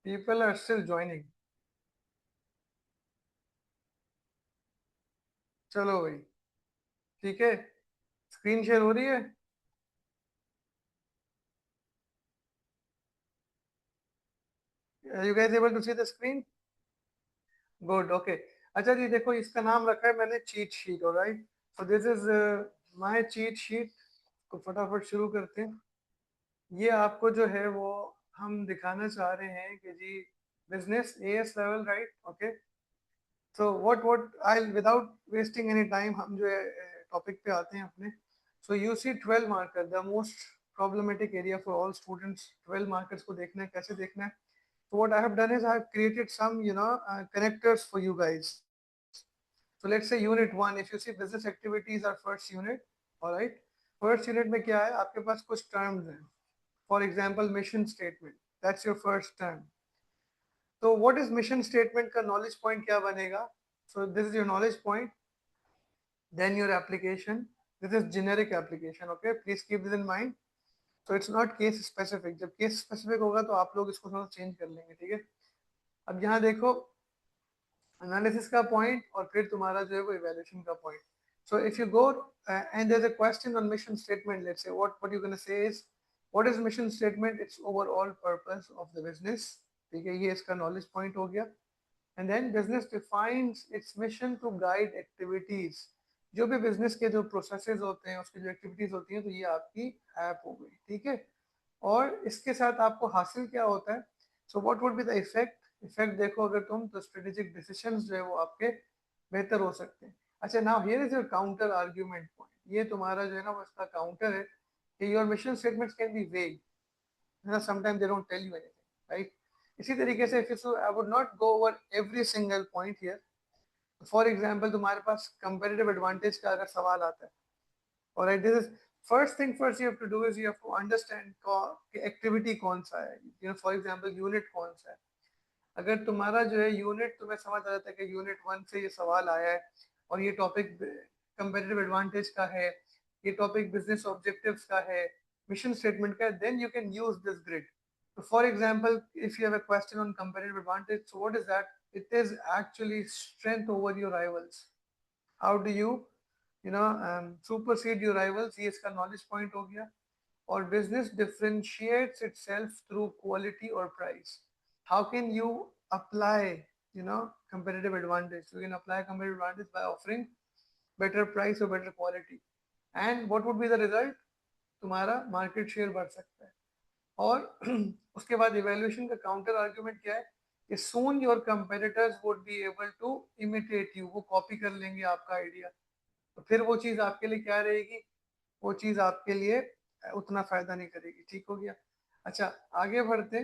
People are still joining. चलो भाई, ठीक है, स्क्रीन शेयर हो रही है। You guys able to see the screen? Good, okay. अच्छा जी, देखो इसका नाम रखा है मैंने cheat sheet, alright. So this is my cheat sheet. को फटाफट शुरू करते हैं। ये आपको जो है वो हम दिखाना चाह रहे हैं कि जी business AS level, right, okay. So what I without wasting any time हम जो है टॉपिक पे आते हैं अपने। So you see 12 marker, the most problematic area for all students. 12 markers को देखना है, कैसे देखना है? So what I have done is I have created some, connectors for you guys. So let's say unit one, if you see business activities are first unit, all right. First unit में क्या है? आपके पास कुछ terms हैं. For example, mission statement. That's your first term. So what is mission statement का knowledge point क्या बनेगा? So this is your knowledge point. Then your application. This is generic application. Okay, please keep this in mind. So it's not case specific. जब case specific होगा तो आप लोग इसको थोड़ा change कर लेंगे, ठीक है? अब यहाँ देखो एनालिसिस का पॉइंट और फिर तुम्हारा जो है वो इवैल्यूएशन का point. So if you go and there's a question on mission statement, let's say what you're going to say is what is mission statement? It's overall purpose of the business. ठीक है, ये इसका knowledge point हो गया. And then business defines its mission to guide activities. जो भी business के जो प्रोसेसेस होते हैं उसकी जो एक्टिविटीज होती हैं, तो ये आपकी ऐप हो गई, ठीक है. और इसके साथ आपको हासिल क्या होता है? So what would be the effect? Effect देखो अगर तुम तो स्ट्रेटेजिक डिसीजंस जो है वो आपके बेहतर हो सकते हैं. अच्छा, now here is your counter argument point. ये तुम्हारा जो है ना वो इसका काउंटर है कि your mission statements can be vague, है ना, sometime they don't tell you anything, right. इसी तरीके से if you, I would not go over every single point here. For example तुम्हारे पास कंपैरेटिव एडवांटेज का अगर सवाल आता है, alright, this is first thing first you have to do is you have to understand कि एक्टिविटी कौन सा है, फॉर एग्जांपल यूनिट कौन सा है. अगर तुम्हारा जो है यूनिट तुम्हें समझ आ जाता है कि यूनिट वन से ये सवाल आया है और ये टॉपिक कंपेटिटिव एडवांटेज का है, ये टॉपिक बिजनेस ऑब्जेक्टिव्स का है, मिशन स्टेटमेंट का है, then you can use this grid. For example if you have a question on competitive advantage, so what is that? It is actually strength over your rivals. How do supersede your rivals? ये इसका knowledge point हो गया. और business differentiates itself through quality or price. How can you apply, competitive advantage? You can apply competitive advantage by offering better price or better quality. And what would be the result? तुम्हारा market share बढ़ सकता है. और उसके बाद evaluation का counter argument क्या है कि soon your competitors would be able to imitate you. वो copy कर लेंगे आपका idea. तो फिर वो चीज़ आपके लिए क्या रहेगी? वो चीज़ आपके लिए उतना फायदा नहीं करेगी. ठीक हो गया. अच्छा, आगे बढ़ते.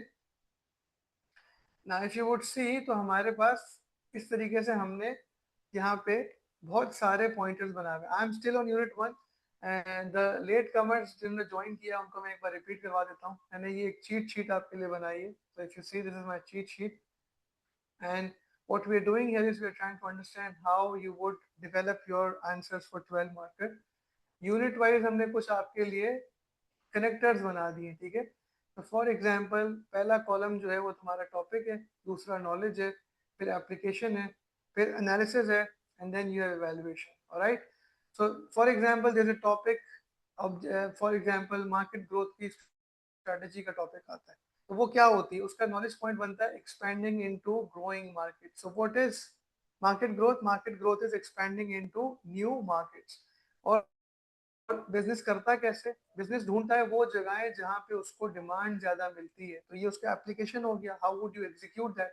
ना इफ यू वुड सी, तो हमारे पास इस तरीके से हमने यहाँ पे बहुत सारे पॉइंटर्स बना हुए. I am still on unit one and the latecomers जिन्होंने ज्वाइन किया उनको मैं एक बार रिपीट करवा देता हूँ. मैंने ये एक चीट शीट आपके लिए बनाई है. तो if you see, this is my cheat sheet and what we are doing here is we are trying to understand how you would develop your answers for 12 marker. Unit wise हमने कुछ आपके लिए connectors बना दिए, ठीक है. तो for example पहला कॉलम जो है वो तुम्हारा टॉपिक है, दूसरा नॉलेज है, फिर एप्लीकेशन है, फिर एनालिसिस है, and then you have evaluation. Alright. So for example there is a topic, for example market growth की स्ट्रेटजी का टॉपिक आता है. तो वो क्या होती है? उसका नॉलेज पॉइंट बनता है expanding into growing market. So what is market growth? Market growth is expanding into new markets. और बिजनेस करता कैसे? बिजनेस ढूंढता है वो जगहें जहां पे उसको डिमांड ज्यादा मिलती है. तो ये उसका एप्लीकेशन हो गया. How would you execute that?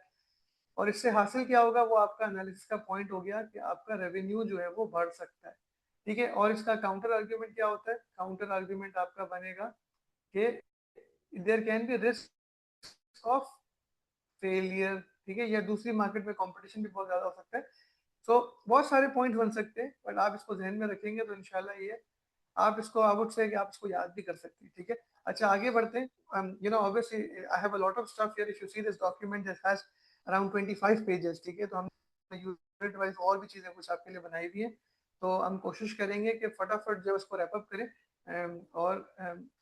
और इससे हासिल क्या होगा? वो आपका एनालिसिस का पॉइंट हो गया कि आपका रेवेन्यू जो है वो बढ़ सकता है. ठीक है. और इसका काउंटर आर्ग्यूमेंट क्या होता है? काउंटर आर्ग्यूमेंट आपका बनेगा कि there can be risk of failure. ठीक है. या दूसरी मार्केट में कंपटीशन भी बहुत ज्यादा हो सकता है. सो बहुत सारे पॉइंट बन सकते हैं, बट आप इसको ध्यान में रखेंगे तो इंशाल्लाह ये आप इसको, आई वुड से कि आप इसको याद भी कर सकते हैं. ठीक है. अच्छा, आगे बढ़ते हैं. Obviously I have a lot of stuff here. If you see this document this has around 25 pages. ठीक है. तो हमने यूनिट वाइज और भी चीजें कुछ आपके लिए बनाई हुई है. तो हम कोशिश करेंगे कि फटाफट जो इसको रैप अप करें. और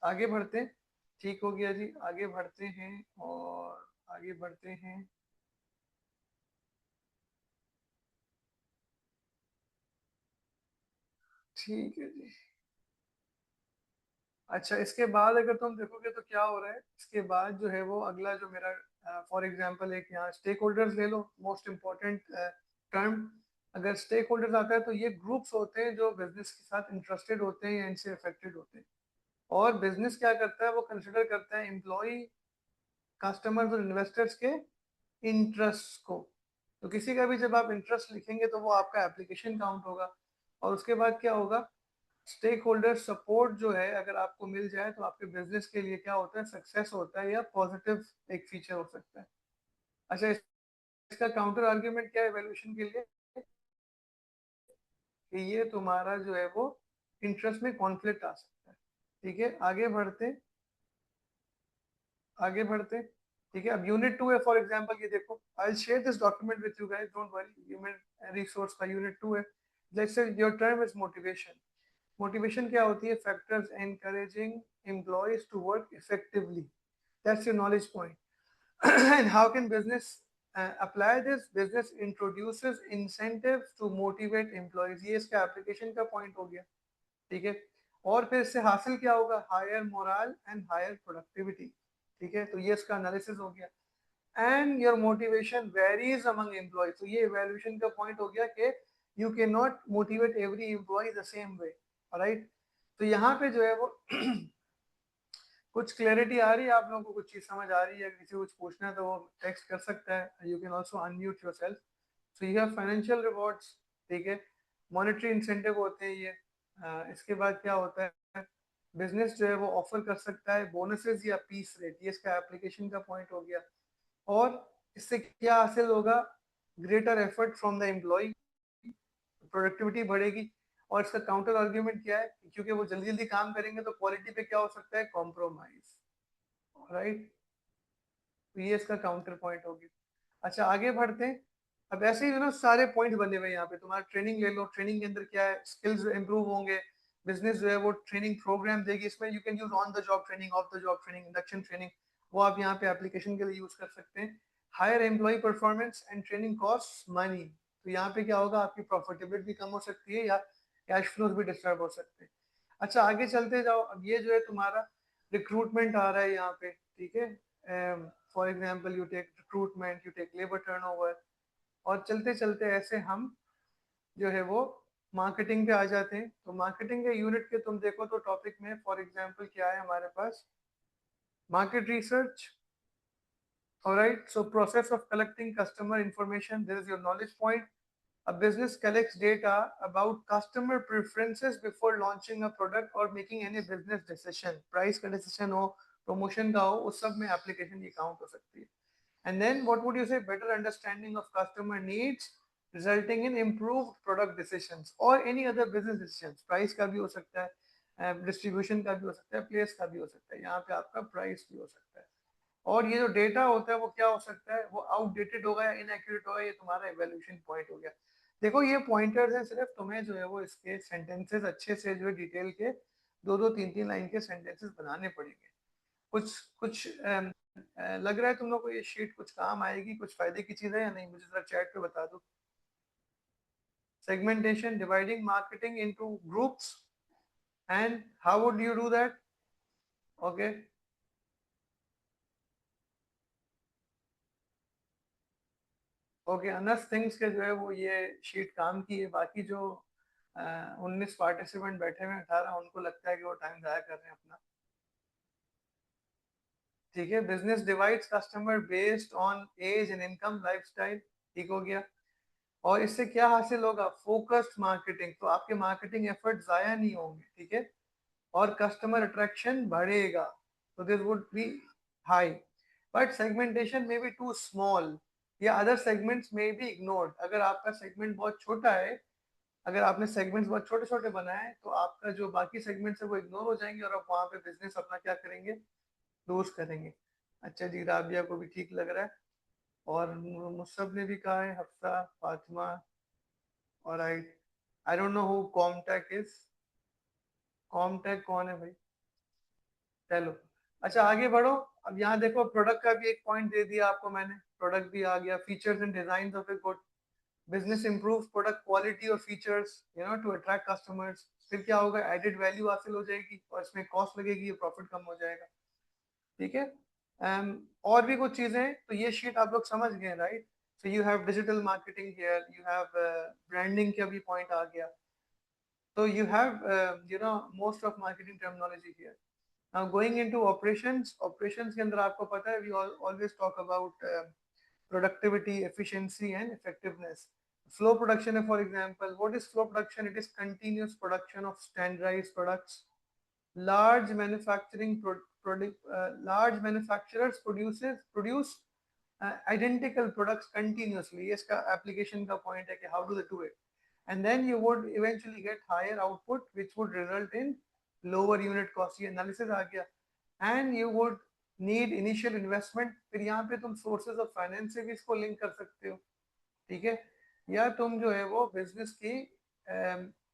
आगे बढ़ते हैं. ठीक हो गया जी. आगे बढ़ते हैं और आगे बढ़ते हैं। ठीक है जी। अच्छा, इसके बाद अगर तुम देखोगे तो क्या हो रहा है, इसके बाद जो है वो अगला जो मेरा फॉर एग्जांपल एक यहाँ स्टेक होल्डर्स ले लो, मोस्ट इम्पोर्टेंट टर्म। अगर स्टेक होल्डर्स आता है तो ये ग्रुप्स होते हैं जो बिजनेस के साथ इंटरेस्टेड होते हैं या इनसे अफेक्टेड होते हैं। और बिजनेस क्या करता है, वो कंसिडर करता है एम्प्लॉय, कस्टमर्स और इन्वेस्टर्स के इंटरेस्ट को। तो किसी का भी जब आप इंटरेस्ट लिखेंगे तो वो आपका एप्लीकेशन काउंट होगा। और उसके बाद क्या होगा, स्टेक होल्डर सपोर्ट जो है अगर आपको मिल जाए तो आपके बिजनेस के लिए क्या होता है, सक्सेस होता है या पॉजिटिव एक फीचर हो सकता है। अच्छा, इसका काउंटर आर्ग्यूमेंट क्या है वैल्यूएशन के लिए, कि ये तुम्हारा जो है वो इंटरेस्ट में कॉन्फ्लिक्ट आ सकता है। ठीक है, आगे बढ़ते। ठीक है, अब यूनिट 2 है फॉर एग्जांपल, ये देखो, I share this document with you guys, don't worry, human resource का यूनिट 2 है। Let's say your term is motivation. Motivation क्या होती है, factors encouraging employees to work effectively, that's your knowledge point. And how can business apply this, business introduces incentives to motivate employees, ये इसका application का point हो गया। ठीक है, और फिर इससे हासिल क्या होगा, higher morale and higher productivity. ठीक है, तो ये इसका एनालिसिस हो गया। And your motivation varies among employee, तो ये इवैल्यूएशन का पॉइंट हो गया कि you can not motivate every employee the same way, right. तो यहाँ पे जो है वो कुछ क्लैरिटी आ रही है आप लोगों को, कुछ चीज समझ आ रही है, किसी को कुछ पूछना है तो वो टेक्स्ट कर सकता है, you can also unmute your self. So you have financial rewards. ठीक है, मॉनेटरी इंसेंटिव होते हैं ये। इसके बाद क्या होता है, बिजनेस जो है वो ऑफर कर सकता है बोनसेस या पीस रेट, ये इसका एप्लीकेशन का पॉइंट हो गया। और इससे क्या हासिल होगा, greater effort from the employee, productivity बढ़ेगी। और इसका काउंटर आर्ग्यूमेंट क्या है, क्योंकि वो जल्दी जल्दी काम करेंगे तो क्वालिटी पे क्या हो सकता है, कॉम्प्रोमाइज, राइट। तो ये इसका काउंटर पॉइंट होगी। अच्छा, आगे बढ़ते हैं। अब ऐसे ही सारे पॉइंट बने हुए हैं यहाँ पे, तुम्हारा ट्रेनिंग ले लो, ट्रेनिंग के अंदर क्या है, स्किल्स इंप्रूव होंगे, बिजनेस जो है वो ट्रेनिंग प्रोग्राम देगी, इसमें you can use on the job training, of the job training, induction training, वो आप यहाँ पे एप्लीकेशन के लिए यूज कर सकते हैं। Higher employee performance and training cost money, तो यहाँ पे क्या होगा, आपकी प्रॉफिटेबिलिटी भी कम हो सकती है या कैश फ्लोज भी डिस्टर्ब हो सकते हैं। अच्छा, आगे चलते जाओ। अब ये जो है तुम्हारा रिक्रूटमेंट आ रहा है यहाँ पे। ठीक है, for example you take recruitment, you take labour turnover, और चलते चलते ऐसे हम जो है वो मार्केटिंग पे आ जाते हैं। तो मार्केटिंग के यूनिट के तुम देखो तो टॉपिक में फॉर एग्जाम्पल क्या है हमारे पास, market research. Alright, so process of collecting customer information, this is your knowledge point. A business collects data about customer preferences before launching a product or making any business decision. Price का decision हो, promotion का हो, उस सब में application ये count हो सकती है। And then what would you say? Better understanding of customer needs resulting in improved product decisions or any other business decisions. Price का भी हो सकता है, distribution का भी हो सकता है, place का भी हो सकता है, यहाँ पे आपका price भी हो सकता है। और ये जो डेटा होता है वो क्या हो सकता है, वो आउटडेटेड होगा या इनएक्यूरेट होगा, ये तुम्हारा इवैल्यूएशन पॉइंट हो गया। देखो ये पॉइंटर्स हैं, सिर्फ तुम्हें जो है वो इसके सेंटेंसेस अच्छे से जो है डिटेल के दो दो तीन तीन लाइन के सेंटेंसेस बनाने पड़ेंगे। कुछ कुछ लग रहा है तुम लोग को ये शीट कुछ काम आएगी, कुछ फायदे की चीज है या नहीं, मुझे जरा चैट पे बता दो। Segmentation, dividing marketing into groups, and how would you do that? Okay, okay, Anas things के जो है वो ये शीट काम की है। बाकी जो 19 पार्टिसिपेंट बैठे हुए हैं, 18, उनको लगता है कि वो टाइम जाया कर रहे हैं अपना। ठीक है, business divides customer based on age and income lifestyle, ठीक हो गया। और इससे क्या हासिल होगा, फोकस्ड मार्केटिंग, तो आपके मार्केटिंग एफर्ट जाया नहीं होंगे। ठीक है, और कस्टमर अट्रैक्शन बढ़ेगा, तो this would be high. But segmentation में बी टू स्मॉल, या अदर सेगमेंट्स में बी इग्नोर्ड। अगर आपका सेगमेंट बहुत छोटा है, अगर आपने सेगमेंट्स बहुत छोटे छोटे बनाए तो आपका जो बाकी सेगमेंट्स है वो इग्नोर हो जाएंगे और आप वहां पे बिजनेस अपना क्या करेंगे, लूज करेंगे। अच्छा जी, राबिया को भी ठीक लग रहा है, और मुसब ने भी कहा है, हफ्सा, फातिमा, और I don't know who Comtech is, Comtech कौन है भाई, चलो। अच्छा, आगे बढ़ो। अब यहाँ देखो प्रोडक्ट का भी एक पॉइंट दे दिया आपको मैंने, प्रोडक्ट भी आ गया, features and design of a good, business improve product quality और फीचर्स टू अट्रैक्ट कस्टमर्स। फिर क्या होगा, एडेड वैल्यू हासिल हो जाएगी और इसमें कॉस्ट लगेगी, प्रॉफिट कम हो जाएगा। ठीक है। और भी कुछ चीजें हैं, तो ये शीट आप लोग समझ गए right. So you have digital marketing here, you have branding का भी पॉइंट आ गया, तो you have most of marketing terminology here. Now going into operations, operations के अंदर आपको पता है we always talk about productivity, efficiency and effectiveness. Flow production है, for example, what is flow production? It is continuous production of standardized products. Large manufacturing large manufacturers produce identical products continuously. ये इसका application का point है कि how do they do it, and then you would eventually get higher output which would result in lower unit cost. ये analysis आ गया, and you would need initial investment. फिर यहाँ पे तुम sources of finance से भी इसको link कर सकते हो, ठीक है, या तुम जो है वो बिजनेस की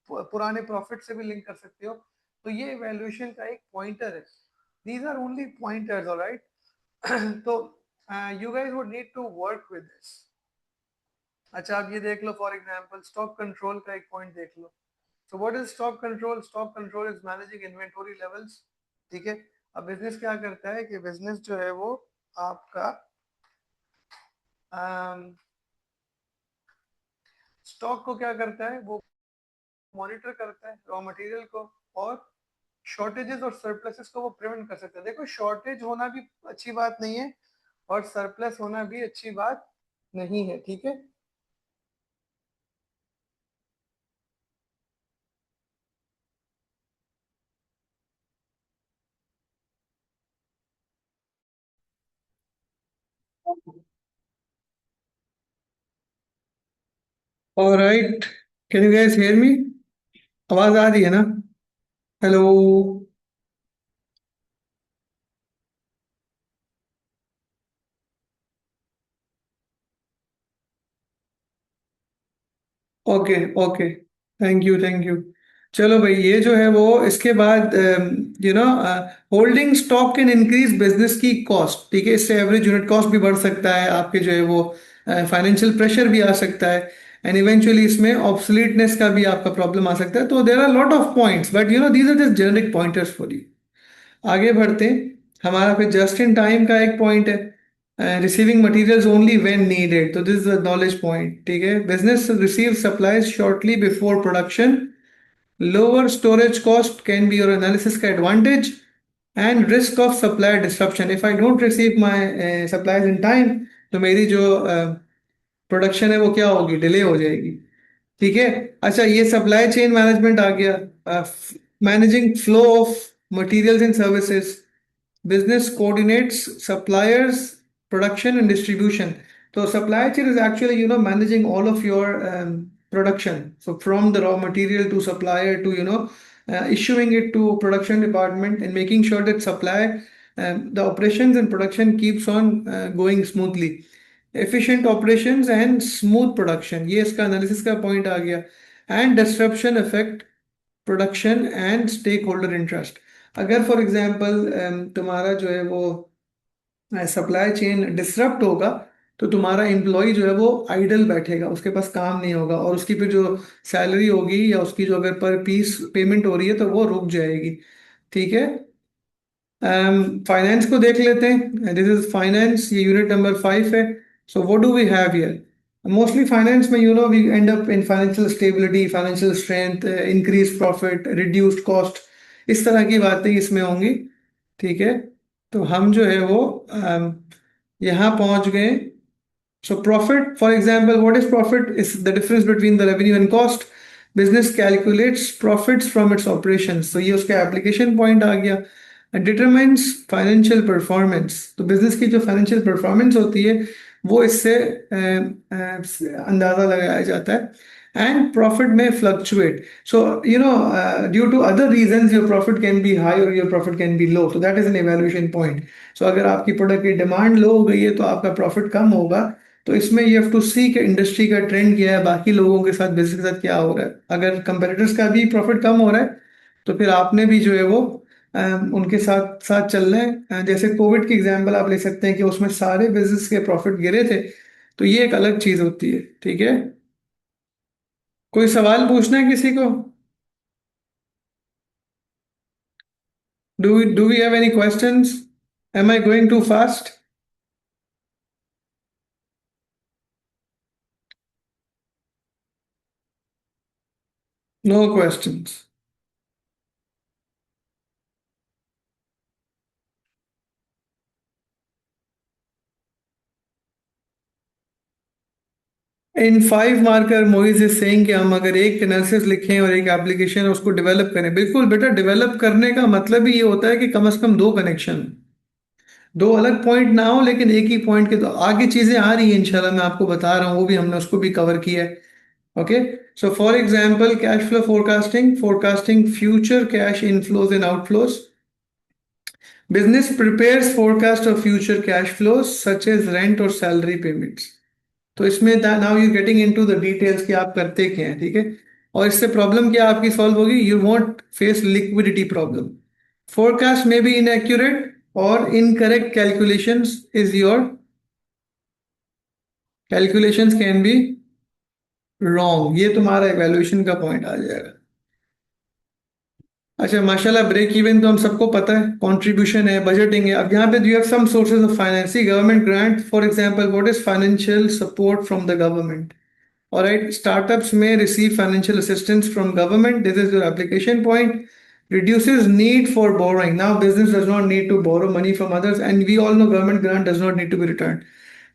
पुराने प्रॉफिट से भी लिंक कर सकते हो। तो ये इवैल्यूएशन का एक पॉइंटर है, these are only pointers, alright. तो you guys would need to work with this. अच्छा आप ये देख लो, फॉर एग्जांपल स्टॉक कंट्रोल का एक पॉइंट देख लो। So what is stock control? Stock control is managing inventory levels, ठीक है। अब बिजनेस क्या करता है कि बिजनेस जो है वो आपका स्टॉक को क्या करता है, वो मॉनिटर करता है रॉ मटेरियल को, और शॉर्टेजेस और सरप्लसेस को वो प्रिवेंट कर सकता है। देखो शॉर्टेज होना भी अच्छी बात नहीं है और सरप्लस होना भी अच्छी बात नहीं है, ठीक है। Alright, can you guys hear me? आवाज आ रही है ना? Hello. Okay okay, thank you thank you. चलो भाई, ये जो है वो इसके बाद holding stock can increase business की कॉस्ट, ठीक है। इससे एवरेज यूनिट कॉस्ट भी बढ़ सकता है, आपके जो है वो फाइनेंशियल प्रेशर भी आ सकता है, एंड इवेंचुअली इसमें ऑब्सोलीटनेस का भी आपका प्रॉब्लम आ सकता है। तो there are lot of points, but these are just generic pointers for you. आगे बढ़ते हैं, हमारा फिर जस्ट इन टाइम का एक पॉइंट है, receiving materials only when needed, तो this is a knowledge point, ठीक है। Business receive supplies shortly before production, lower storage cost can be your analysis का advantage, and risk of supply disruption, if I don't receive my supplies in time, तो मेरी जो production है वो क्या होगी, डिले हो जाएगी, ठीक है। अच्छा, ये सप्लाई चेन मैनेजमेंट आ गया, managing flow of materials and services, business coordinates suppliers, production and distribution. So supply chain is actually managing all of your production, so from the raw material to supplier to issuing it to production department and making sure that supply, the operations and production keeps on going smoothly. Efficient operations and smooth production, ये इसका analysis का point आ गया, and disruption affect production and stakeholder interest. अगर for example तुम्हारा जो है वो supply chain disrupt होगा, तो तुम्हारा एम्प्लॉय जो है वो आइडल बैठेगा, उसके पास काम नहीं होगा, और उसकी फिर जो सैलरी होगी या उसकी जो अगर पर पीस पेमेंट हो रही है तो वो रुक जाएगी, ठीक है। फाइनेंस को देख लेते हैं, दिस इज फाइनेंस, ये यूनिट नंबर 5 है। So what do we have here? Mostly finance में we end up in financial stability, financial strength, increase profit, reduced cost, इस तरह की बातें इसमें होंगी, ठीक है। तो हम जो है वो यहाँ पहुंच गए। So profit, for example, what is profit? Is the difference between the revenue and cost. Business calculates profits from its operations. So ये उसका application point आ गया। And determines financial performance. तो business की जो financial performance होती है वो इससे अंदाजा लगाया जाता है। And profit may fluctuate. So due to other reasons, your profit can be high or your profit can be low. So that is an evaluation point. So अगर आपकी प्रोडक्ट की डिमांड लो हो गई है तो आपका प्रॉफिट कम होगा। तो इसमें यू हैव टू सी कि इंडस्ट्री का ट्रेंड क्या है, बाकी लोगों के साथ, बिजनेस के साथ क्या हो रहा है। अगर कंपेटिटर्स का भी प्रॉफिट कम हो रहा है तो फिर आपने भी जो है वो उनके साथ साथ चलना है। जैसे कोविड की एग्जांपल आप ले सकते हैं कि उसमें सारे बिजनेस के प्रॉफिट गिरे थे, तो ये एक अलग चीज होती है। ठीक है, कोई सवाल पूछना है किसी को? Do we have any questions? Am I going too fast? No questions? In 5 marker Moiz is saying कि हम अगर एक एनालिसिस लिखें और एक एप्लीकेशन उसको डेवलप करें, बिल्कुल बेटा, डेवलप करने का मतलब ही ये होता है कि कम से कम दो कनेक्शन, दो अलग पॉइंट ना हो लेकिन एक ही पॉइंट के, तो आगे चीजें आ रही है इंशाल्लाह, मैं आपको बता रहा हूँ, वो भी हमने उसको भी कवर किया है। Okay, so for example cash flow forecasting, forecasting future cash inflows and outflows. Business prepares forecast of future cash flows such as rent और सैलरी पेमेंट्स। तो इसमें now you getting into the details कि आप करते क्या हैं। ठीक है, और इससे प्रॉब्लम क्या आपकी सॉल्व होगी? You want face liquidity problem. Forecast में बी इनएक्यूरेट और incorrect calculations is your, calculations can be wrong, ये तुम्हारा इवैल्यूएशन का पॉइंट आ जाएगा। अच्छा, माशाल्लाह, ब्रेक इवन तो हम सबको पता है, कंट्रीब्यूशन है, बजटिंग है। अब यहाँ पे you have some sources of finance, government grant for example, what is financial support from the government? Alright, startups may receive financial assistance from government. This is your application point. Reduces need for borrowing. Now, business does not need to borrow money from others, and we all know government grant does not need to be returned.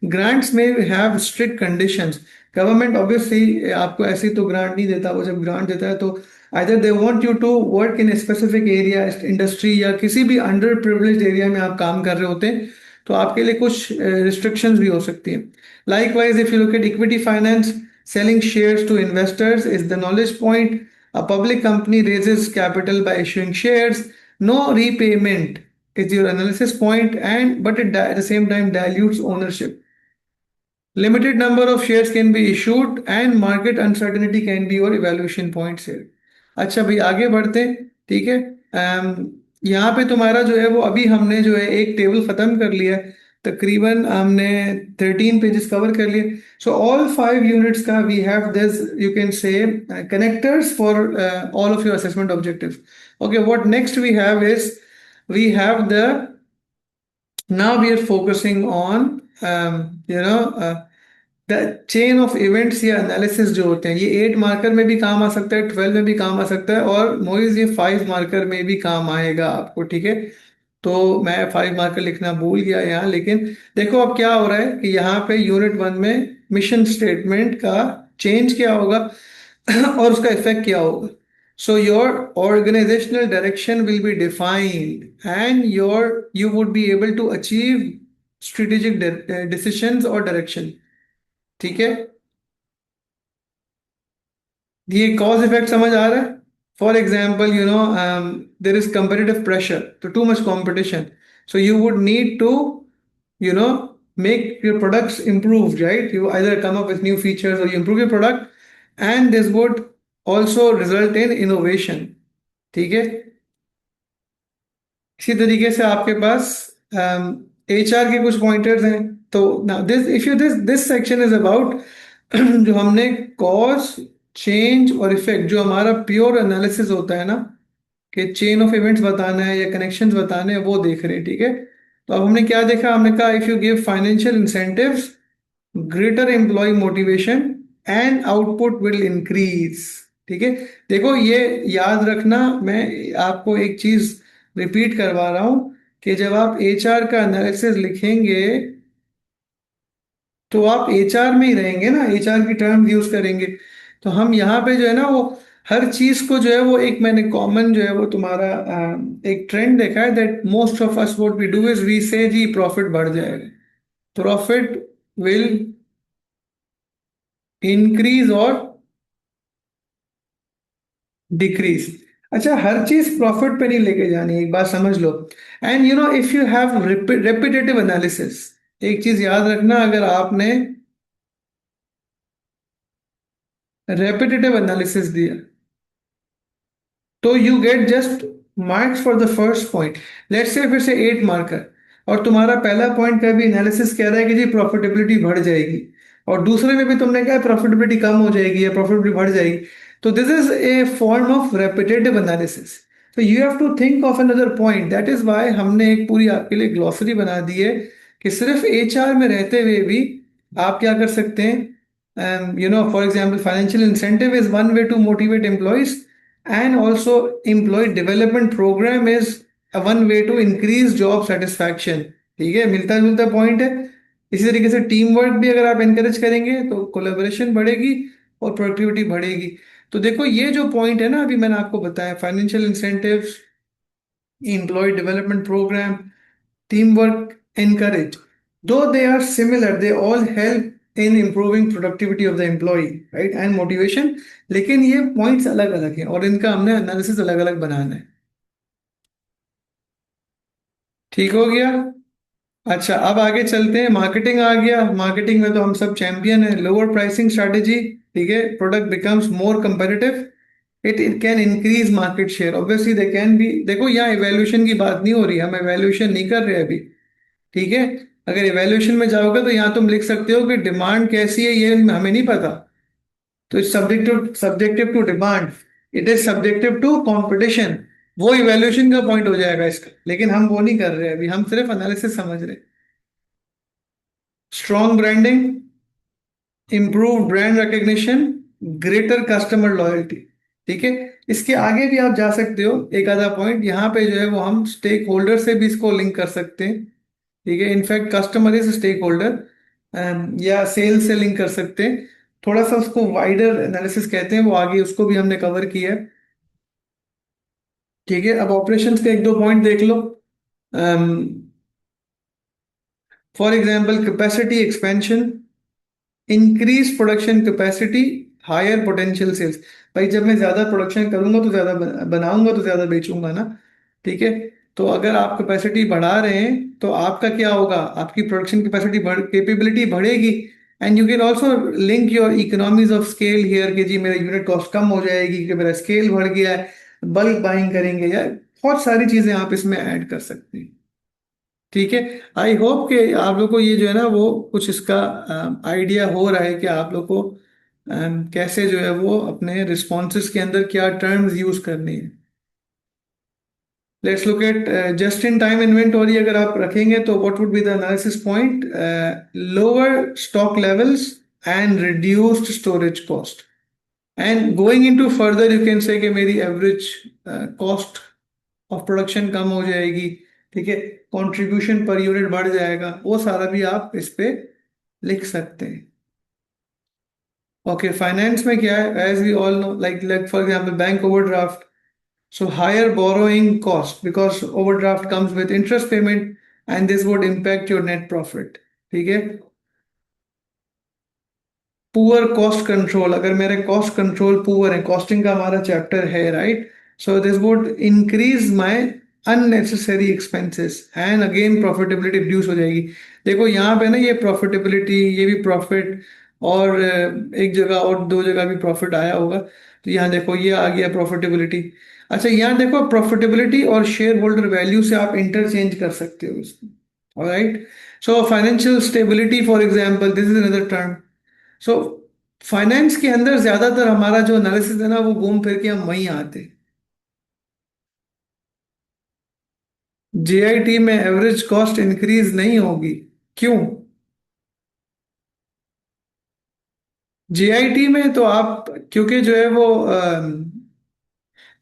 Grants may have strict conditions. Government obviously आपको ऐसी तो grant नहीं देता, वो जब grant देता है तो either they want you to work in a specific area, industry, या किसी भी underprivileged area में आप काम कर रहे होते हैं, तो आपके लिए कुछ restrictions भी हो सकती हैं। Likewise, if you look at equity finance, selling shares to investors is the knowledge point. A public company raises capital by issuing shares. No repayment is your analysis point, and but it at the same time dilutes ownership. Limited number of shares can be issued and market uncertainty can be your evaluation points here. अच्छा भाई, आगे बढ़ते हैं। ठीक है, यहाँ पे तुम्हारा जो है वो अभी हमने जो है एक टेबल खत्म कर लिया है, तकरीबन हमने 13 पेजेस कवर कर लिए। सो ऑल 5 यूनिट्स का we have this, you can say, connectors for all of your assessment objectives. Okay, what next we have is, we have the, now we are focusing on the chain of events या analysis जो होते हैं, ये 8 marker में भी काम आ सकता है, 12 में भी काम आ सकता है, और मोइज ये 5 मार्कर में भी काम आएगा आपको। ठीक है, तो मैं 5 मार्कर लिखना भूल गया यहाँ, लेकिन देखो अब क्या हो रहा है कि यहाँ पे यूनिट 1 में मिशन स्टेटमेंट का चेंज क्या होगा और उसका इफेक्ट क्या होगा। So your organizational direction will be defined and you would be able to achieve strategic decisions और डायरेक्शन। ठीक है, ये कॉज इफेक्ट समझ आ रहा है? For example, there is competitive pressure, तो too much competition, so you would need to, you know make your products improved, right? You either come up with new features or you improve your product, and this would also result in innovation। ठीक है, इसी तरीके से आपके पास H R के कुछ pointers हैं। तो this if you this this section is about जो हमने कॉज, चेंज और इफेक्ट, जो हमारा प्योर एनालिसिस होता है ना, कि चेन ऑफ इवेंट्स बताना है या कनेक्शंस बताने हैं, वो देख रहे हैं। ठीक है, तो अब हमने क्या देखा, हमने कहा if you give financial incentives, greater employee motivation and output will increase. ठीक है, देखो ये याद रखना, मैं आपको एक चीज रिपीट करवा रहा हूं कि जब आप एचआर का एनालिसिस लिखेंगे तो आप एचआर में ही रहेंगे ना, एचआर की टर्म यूज करेंगे। तो हम यहाँ पे जो है ना वो हर चीज को जो है वो एक, मैंने कॉमन जो है वो तुम्हारा एक ट्रेंड देखा है, that most of us what we do is we say जी प्रॉफिट बढ़ जाएगा, प्रॉफिट विल इंक्रीज और डिक्रीज। अच्छा, हर चीज प्रॉफिट पे नहीं लेके जानी, एक बात समझ लो। And if you have repetitive analysis, एक चीज याद रखना, अगर आपने रेपिटेटिव एनालिसिस दिया तो you get just marks for the first point, let's say फिर से 8 मार्कर, और तुम्हारा पहला पॉइंट का भी एनालिसिस कह रहा है कि जी प्रॉफिटेबिलिटी बढ़ जाएगी, और दूसरे में भी तुमने कहा प्रॉफिटेबिलिटी कम हो जाएगी या प्रॉफिटेबिलिटी बढ़ जाएगी। तो this is a form of repetitive analysis. तो you have to think of another point, that is why हमने एक पूरी आपके लिए ग्लॉसरी बना दी है कि सिर्फ एचआर में रहते हुए भी आप क्या कर सकते हैं। For example financial incentive is one way to motivate employees, and also employee development program is a one way to increase job satisfaction। ठीक है, मिलता जुलता पॉइंट है। इसी तरीके से टीम वर्क भी अगर आप एनकरेज करेंगे तो कोलेबोरेशन बढ़ेगी और प्रोडक्टिविटी बढ़ेगी। तो देखो ये जो पॉइंट है ना अभी मैंने आपको बताया, financial incentives, employee development program, team work encourage, though they are similar, they all help in improving productivity of the employee, right, and motivation। लेकिन ये पॉइंट्स अलग अलग हैं और इनका हमने एनालिसिस अलग अलग बनाना है। ठीक हो गया। अच्छा अब आगे चलते हैं, मार्केटिंग आ गया। मार्केटिंग में तो हम सब चैंपियन है, लोअर प्राइसिंग स्ट्रेटेजी। ठीक है, product becomes more competitive, it can increase market share, obviously they can be. देखो यहाँ इवेल्यूशन की बात नहीं हो रही, हम इवेल्यूशन नहीं कर रहे अभी। ठीक है, अगर इवेल्यूशन में जाओगे तो यहाँ तुम लिख सकते हो कि डिमांड कैसी है ये हमें नहीं पता, तो it's subjective to demand, it is subjective to competition. वो इवेल्यूशन का पॉइंट हो जाएगा इसका, लेकिन हम वो नहीं कर रहे अभी, हम सिर्फ एनालिसिस समझ रहे। Strong branding, improve brand recognition, greater customer loyalty. ठीक है, इसके आगे भी आप जा सकते हो, एक आधा पॉइंट यहाँ पे जो है वो हम स्टेक होल्डर से भी इसको लिंक कर सकते हैं। ठीक है, in fact customer is stakeholder, या सेल से लिंक कर सकते हैं। थोड़ा सा उसको वाइडर एनालिसिस कहते हैं, वो आगे उसको भी हमने कवर किया है। ठीक है, अब ऑपरेशंस के एक दो पॉइंट देख लो। For example capacity expansion, increase production capacity, higher potential sales. भाई जब मैं ज्यादा प्रोडक्शन करूंगा तो ज्यादा बनाऊंगा तो ज्यादा बेचूंगा ना। ठीक है, तो अगर आप कैपेसिटी बढ़ा रहे हैं तो आपका क्या होगा, आपकी प्रोडक्शन कैपेसिटी कैपेबिलिटी बढ़ेगी। And you can also link your economies of scale here, कि जी मेरा यूनिट कॉस्ट कम हो जाएगी कि मेरा स्केल बढ़ गया है, बल्क बाइंग करेंगे, या बहुत सारी चीजें आप इसमें ऐड कर सकते हैं। ठीक है, आई होप कि आप लोग को ये जो है ना वो कुछ इसका आइडिया हो रहा है कि आप लोग को कैसे जो है वो अपने रिस्पॉन्सेज के अंदर क्या टर्म्स यूज करनी है। Let's look at just in time inventory, अगर आप रखेंगे तो what would be the analysis point, lower stock levels and reduced storage cost. And going into further you can से कि मेरी एवरेज कॉस्ट ऑफ प्रोडक्शन कम हो जाएगी। ठीक है, कंट्रीब्यूशन पर यूनिट बढ़ जाएगा, वो सारा भी आप इस पे लिख सकते हैं। ओके, फाइनेंस में क्या है, as we all know, like for example bank overdraft, so higher borrowing cost because overdraft comes with interest payment, and this would impact your net profit. ठीक है, पुअर कॉस्ट कंट्रोल, अगर मेरे cost control poor है, costing का हमारा chapter है, right, so this would increase my unnecessary expenses and again profitability reduce हो जाएगी। देखो यहाँ पे ना ये प्रॉफिटेबिलिटी, ये भी प्रॉफिट, और एक जगह और दो जगह भी प्रॉफिट आया होगा, तो यहाँ देखो ये आ गया प्रॉफिटेबिलिटी। अच्छा यहाँ देखो प्रॉफिटेबिलिटी और शेयर होल्डर वैल्यू से आप इंटरचेंज कर सकते हो इसको, alright. So financial stability for example, this is another term. So finance के अंदर ज्यादातर हमारा जो एनालिसिस है ना वो घूम फिर के हम वहीं आते। जेआईटी में एवरेज कॉस्ट इंक्रीज नहीं होगी, क्यों? जेआईटी में तो आप, क्योंकि जो है वो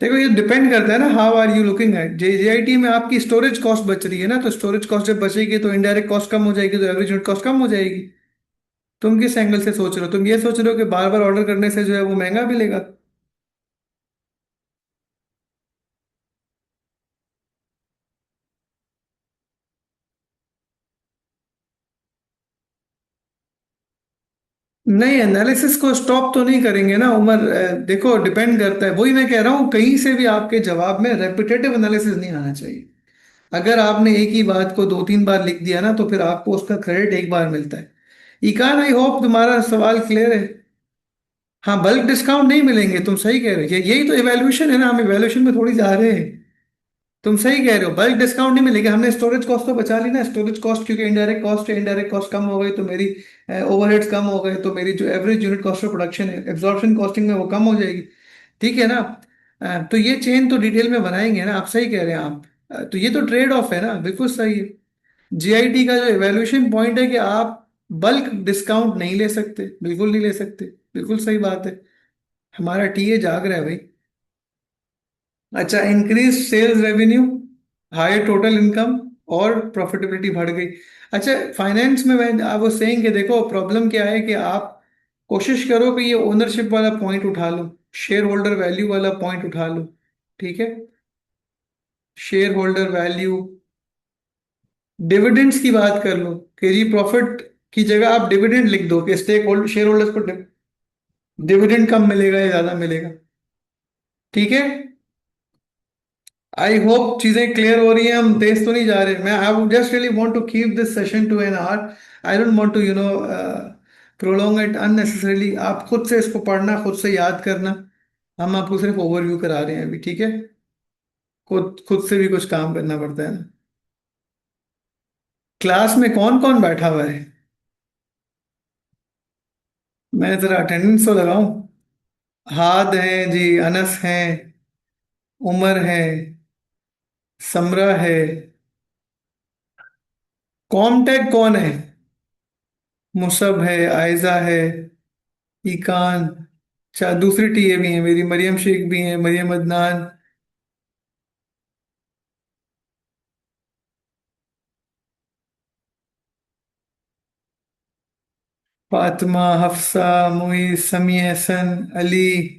देखो ये डिपेंड करता है ना, how are you looking at JIT में आपकी स्टोरेज कॉस्ट बच रही है ना, तो स्टोरेज कॉस्ट जब बचेगी तो इनडायरेक्ट कॉस्ट कम हो जाएगी, तो एवरेज यूनिट कॉस्ट कम हो जाएगी। तुम किस एंगल से सोच रहे हो, तुम ये सोच रहे हो कि बार बार ऑर्डर करने से जो है वो महंगा मिलेगा। नहीं, एनालिसिस को स्टॉप तो नहीं करेंगे ना उमर, देखो डिपेंड करता है, वही मैं कह रहा हूँ, कहीं से भी आपके जवाब में रेपिटेटिव एनालिसिस नहीं आना चाहिए। अगर आपने एक ही बात को दो तीन बार लिख दिया ना तो फिर आपको उसका क्रेडिट एक बार मिलता है। इकान, आई होप तुम्हारा सवाल क्लियर है। हाँ, बल्क डिस्काउंट नहीं मिलेंगे, तुम सही कह रहे हो, यही तो इवैल्यूएशन है ना, हम इवैल्यूएशन में थोड़ी जा रहे हैं। तुम सही कह रहे हो, बल्क डिस्काउंट नहीं मिलेगा। हमने स्टोरेज कॉस्ट तो बचा ली ना, स्टोरेज कॉस्ट क्योंकि इनडायरेक्ट कॉस्ट है, इनडायरेक्ट कॉस्ट कम हो गई तो मेरी ओवरहेड्स कम हो गए, तो मेरी जो average unit cost of production है एब्जॉर्प्शन कॉस्टिंग में वो कम हो जाएगी। ठीक है ना। तो ये चेन तो डिटेल में बनाएंगे ना, आप सही कह रहे हैं आप। तो ये तो ट्रेड ऑफ है ना, बिल्कुल सही है। जीआईटी का जो इवैल्यूएशन पॉइंट है कि आप बल्क डिस्काउंट नहीं ले सकते, बिल्कुल नहीं ले सकते। बिल्कुल सही बात है। हमारा टीए जाग रहा है भाई। अच्छा, increase sales revenue, high total income और प्रॉफिटेबिलिटी बढ़ गई। अच्छा, फाइनेंस में मैं आप वो सेइंग कि देखो प्रॉब्लम क्या है कि आप कोशिश करो कि ये ओनरशिप वाला पॉइंट उठा लो, शेयर होल्डर वैल्यू वाला पॉइंट उठा लो। ठीक है। शेयर होल्डर वैल्यू, डिविडेंड्स की बात कर लो कि जी प्रॉफिट की जगह आप डिविडेंड लिख दो कि स्टेक होल्डर शेयर होल्डर्स को डिविडेंड कम मिलेगा या ज्यादा मिलेगा। ठीक है। आई होप चीजें क्लियर हो रही हैं, हम तेज तो नहीं जा रहे। मैं I would just really want to keep this session to an hour. I don't want to prolong it unnecessarily. आप खुद से इसको पढ़ना, खुद से याद करना। हम आपको सिर्फ ओवरव्यू करा रहे हैं अभी। ठीक है। खुद खुद से भी कुछ काम करना पड़ता है ना। क्लास में कौन कौन बैठा हुआ है? मैं जरा अटेंडेंस तो लगाऊं। हाद हैं जी, अनस हैं, उमर है, समरा है। कॉमटेक कौन है? मुसब है, आयजा है, ईकान। अच्छा, दूसरी टीए भी है मेरी, मरियम शेख भी है, मरियम अदनान। फातिमा, हफ्सा, मुईस, समी हसन, अली।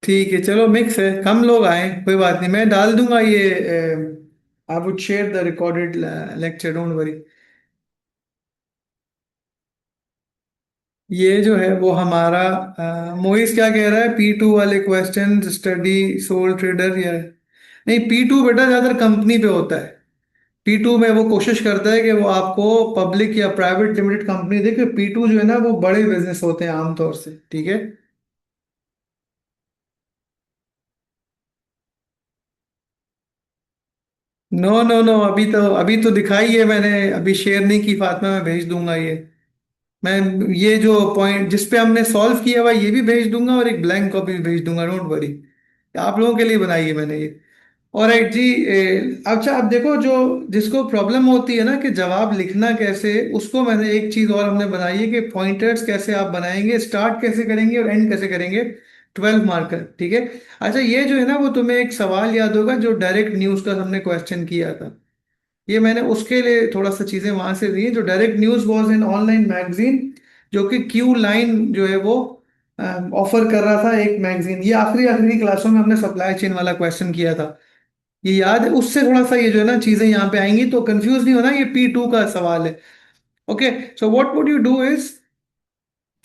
ठीक है, चलो मिक्स है, कम लोग आए कोई बात नहीं, मैं डाल दूंगा ये। I would share the recorded lecture, don't worry. ये जो है वो हमारा मोइस क्या कह रहा है, P2 वाले क्वेश्चन स्टडी सोल ट्रेडर या नहीं? P2 बेटा ज्यादातर कंपनी पे होता है। P2 में वो कोशिश करता है कि वो आपको पब्लिक या प्राइवेट लिमिटेड कंपनी देखिए। P2 जो है ना वो बड़े बिजनेस होते हैं आमतौर से। ठीक है। नो नो नो, अभी तो दिखाई है मैंने, अभी शेयर नहीं की फातिमा, मैं भेज दूंगा ये। मैं ये जो पॉइंट जिस पे हमने सॉल्व किया हुआ ये भी भेज दूंगा और एक ब्लैंक कॉपी भी भेज दूंगा, डोंट वरी। आप लोगों के लिए बनाई है मैंने ये। और एक जी अच्छा, अब देखो जो जिसको प्रॉब्लम होती है ना कि जवाब लिखना कैसे, उसको मैंने एक चीज और हमने बनाई है कि पॉइंटर्स कैसे आप बनाएंगे, स्टार्ट कैसे करेंगे और एंड कैसे करेंगे। 12 मार्कर। ठीक है। अच्छा, ये जो है ना वो तुम्हें एक सवाल याद होगा जो डायरेक्ट न्यूज का हमने क्वेश्चन किया था। ये मैंने उसके लिए थोड़ा सा चीजें वहां से दी। जो direct news was in online magazine, जो कि क्यू लाइन जो है वो ऑफर कर रहा था एक मैगजीन। ये आखिरी आखिरी क्लासों में हमने सप्लाई चेन वाला क्वेश्चन किया था, ये याद है? उससे थोड़ा सा ये जो है ना चीजें यहाँ पे आएंगी तो कंफ्यूज नहीं होना, ये P2 का सवाल है। Okay. So what would you do is,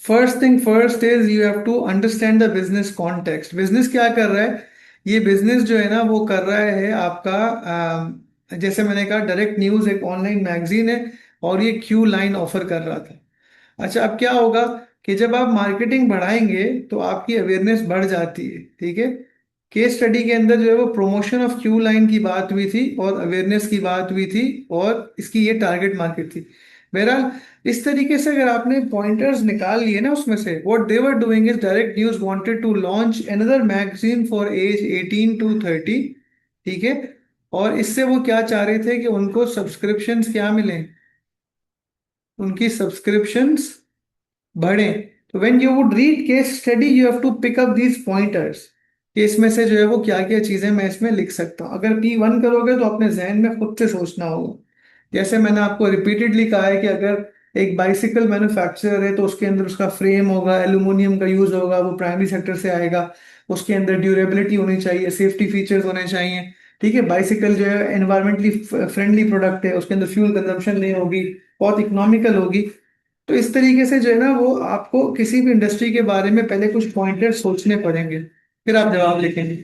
first thing first is you have to understand the business context. Business क्या कर रहा है? ये बिजनेस जो है ना वो कर रहा है आपका जैसे मैंने कहा डायरेक्ट न्यूज एक ऑनलाइन मैगजीन है और ये क्यू लाइन ऑफर कर रहा था। अच्छा, अब क्या होगा कि जब आप मार्केटिंग बढ़ाएंगे तो आपकी अवेयरनेस बढ़ जाती है। ठीक है। केस स्टडी के अंदर जो है वो प्रमोशन ऑफ क्यू लाइन की बात हुई थी और अवेयरनेस की बात हुई थी और इसकी ये टारगेट मार्केट थी। बहरहाल, इस तरीके से अगर आपने पॉइंटर्स निकाल लिए ना उसमें से, what they were doing is direct news wanted to launch another magazine for age 18 to 30। ठीक है। और इससे वो क्या चाह रहे थे कि उनको सब्सक्रिप्शंस क्या मिले, उनकी सब्सक्रिप्शंस बढ़े। तो when you would read case study you have to pick up these pointers कि इसमें से जो है वो क्या क्या चीजें मैं इसमें लिख सकता हूँ। अगर P1 करोगे तो अपने जहन में खुद से सोचना होगा। जैसे मैंने आपको रिपीटेडली कहा है कि अगर एक बाइसिकल मैन्युफैक्चरर है तो उसके अंदर उसका फ्रेम होगा, एल्यूमिनियम का यूज होगा, वो प्राइमरी सेक्टर से आएगा। उसके अंदर ड्यूरेबिलिटी होनी चाहिए, सेफ्टी फीचर्स होने चाहिए। ठीक है। बाइसिकल जो है एनवायरमेंटली फ्रेंडली प्रोडक्ट है, उसके अंदर फ्यूल कंजम्पशन नहीं होगी, बहुत इकोनॉमिकल होगी। तो इस तरीके से जो है ना वो आपको किसी भी इंडस्ट्री के बारे में पहले कुछ पॉइंटर्स सोचने पड़ेंगे, फिर आप जवाब लिखेंगे।